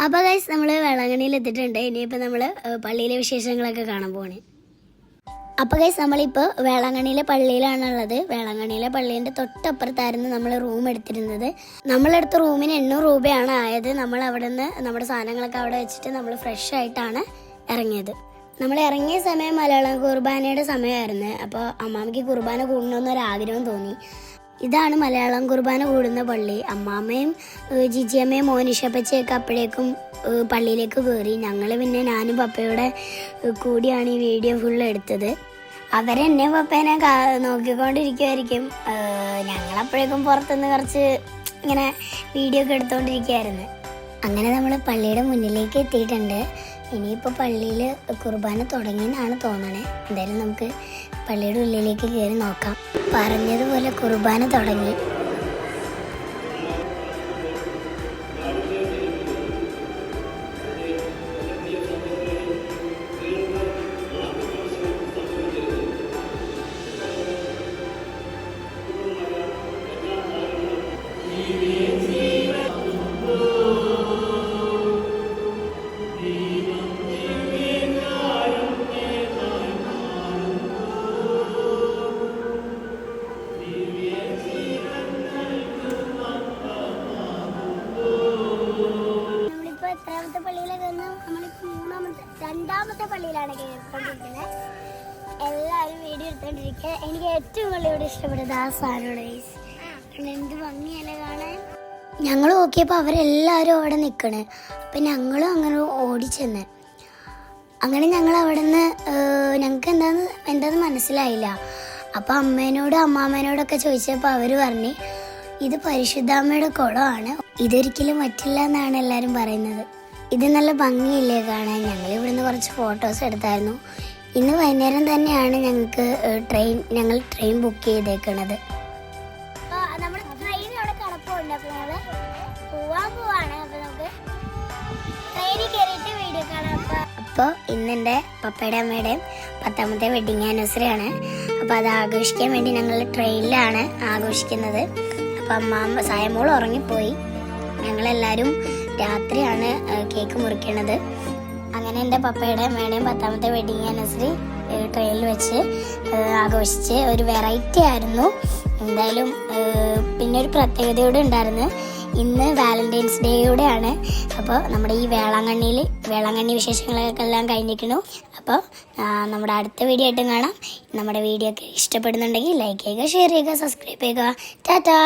അപ്പോൾ ഗൈസ് നമ്മൾ വേളാങ്കണ്ണിയിൽ എത്തിയിട്ടുണ്ട്. ഇനിയിപ്പോൾ നമ്മൾ പള്ളിയിലെ വിശേഷങ്ങളൊക്കെ കാണാൻ പോവാണ്. അപ്പോൾ ഗൈസ് നമ്മളിപ്പോൾ വേളാങ്കണ്ണിയിലെ പള്ളിയിലാണുള്ളത്. വേളാങ്കണ്ണിയിലെ പള്ളീൻ്റെ തൊട്ടപ്പുറത്തായിരുന്നു നമ്മൾ റൂം എടുത്തിരുന്നത്. നമ്മളെടുത്ത റൂമിന് 800 രൂപയാണ് ആയത്. നമ്മൾ അവിടെ നിന്ന് നമ്മുടെ സാധനങ്ങളൊക്കെ അവിടെ വെച്ചിട്ട് നമ്മൾ ഫ്രഷ് ആയിട്ടാണ് ഇറങ്ങിയത്. നമ്മൾ ഇറങ്ങിയ സമയം മലയാളം കുർബാനയുടെ സമയമായിരുന്നു. അപ്പോൾ അമ്മാമ്മയ്ക്ക് കുർബാന കൂടണമെന്നൊരാഗ്രഹം തോന്നി. ഇതാണ് മലയാളം കുർബാന കൂടുന്ന പള്ളി. അമ്മാമ്മയും ജിജിയമ്മയും മോനിഷപ്പച്ചയൊക്കെ അപ്പോഴേക്കും പള്ളിയിലേക്ക് കയറി. ഞങ്ങൾ പിന്നെ ഞാനും പപ്പയുടെ കൂടിയാണ് ഈ വീഡിയോ ഫുള്ള് എടുത്തത്. അവരെന്നെ പപ്പേനെ നോക്കിക്കൊണ്ടിരിക്കുമായിരിക്കും. ഞങ്ങളപ്പോഴേക്കും പുറത്തുനിന്ന് കുറച്ച് ഇങ്ങനെ വീഡിയോ ഒക്കെ എടുത്തുകൊണ്ടിരിക്കുകയായിരുന്നു. അങ്ങനെ നമ്മൾ പള്ളിയുടെ മുന്നിലേക്ക് എത്തിയിട്ടുണ്ട്. ഇനിയിപ്പോൾ പള്ളിയിൽ കുർബാന തുടങ്ങിയെന്നാണ് തോന്നണേ. എന്തായാലും നമുക്ക് പള്ളിയുടെ ഉള്ളിലേക്ക് കയറി നോക്കാം. പറഞ്ഞതുപോലെ കുർബാന തുടങ്ങി. രണ്ടാമത്തെ പള്ളിയിലാണ് കേൾക്കൊണ്ടിരിക്കുന്നത്. എല്ലാവരും വീഡിയോ എടുത്തോണ്ടിരിക്കുക. എനിക്ക് ഏറ്റവും കൂടുതൽ ഇഷ്ടപ്പെട്ടത് ആ സാധനമാണ്. എന്ത് ഭംഗിയല്ലേ കാണാൻ. ഞങ്ങൾ നോക്കിയപ്പോൾ അവരെല്ലാവരും അവിടെ നിൽക്കണേ. അപ്പം ഞങ്ങളും അങ്ങനെ ഓടിച്ചെന്ന്. അങ്ങനെ ഞങ്ങൾ അവിടെ നിന്ന് ഞങ്ങൾക്ക് എന്താന്ന് മനസ്സിലായില്ല. അപ്പം അമ്മാമ്മേനോടൊക്കെ ചോദിച്ചപ്പോൾ അവർ പറഞ്ഞു ഇത് പരിശുദ്ധാമ്മയുടെ കുളമാണ്, ഇതൊരിക്കലും പറ്റില്ല എന്നാണ് എല്ലാവരും പറയുന്നത്. ഇത് നല്ല ഭംഗിയില്ലേ കാണാൻ. ഞങ്ങൾ ഇവിടുന്ന് കുറച്ച് ഫോട്ടോസ് എടുത്തായിരുന്നു. ഇന്ന് വൈകുന്നേരം തന്നെയാണ് ഞങ്ങൾ ട്രെയിൻ ബുക്ക് ചെയ്തേക്കണത്. അപ്പോൾ ഇന്നെൻ്റെ പപ്പയുടെ അമ്മയുടെയും 10ാമത്തെ വെഡിങ് ആനിവേഴ്സറി ആണ്. അപ്പോൾ അത് ആഘോഷിക്കാൻ വേണ്ടി ഞങ്ങൾ ട്രെയിനിലാണ് ആഘോഷിക്കുന്നത്. അപ്പോൾ സായമോൾ ഉറങ്ങിപ്പോയി. ഞങ്ങളെല്ലാവരും രാത്രിയാണ് കേക്ക് മുറിക്കണത്. അങ്ങനെ എൻ്റെ പപ്പയുടെ അമ്മയുടെയും 10ാമത്തെ വെഡിങ് ആനിവേഴ്സറി ട്രെയിനിൽ വെച്ച് ആഘോഷിച്ച് ഒരു വെറൈറ്റി ആയിരുന്നു. എന്തായാലും പിന്നെ ഒരു പ്രത്യേകതയോടെ ഉണ്ടായിരുന്നു. ഇന്ന് വാലന്റൈൻസ് ഡേയോടെയാണ്. അപ്പോൾ നമ്മുടെ ഈ വേളാങ്കണ്ണി വിശേഷങ്ങളൊക്കെ എല്ലാം കഴിഞ്ഞിരിക്കുന്നു. അപ്പോൾ നമ്മുടെ അടുത്ത വീഡിയോ ആയിട്ടും കാണാം. നമ്മുടെ വീഡിയോ ഒക്കെ ഇഷ്ടപ്പെടുന്നുണ്ടെങ്കിൽ ലൈക്ക് ചെയ്യുക, ഷെയർ ചെയ്യുക, സബ്സ്ക്രൈബ് ചെയ്യുക. ടാറ്റാ.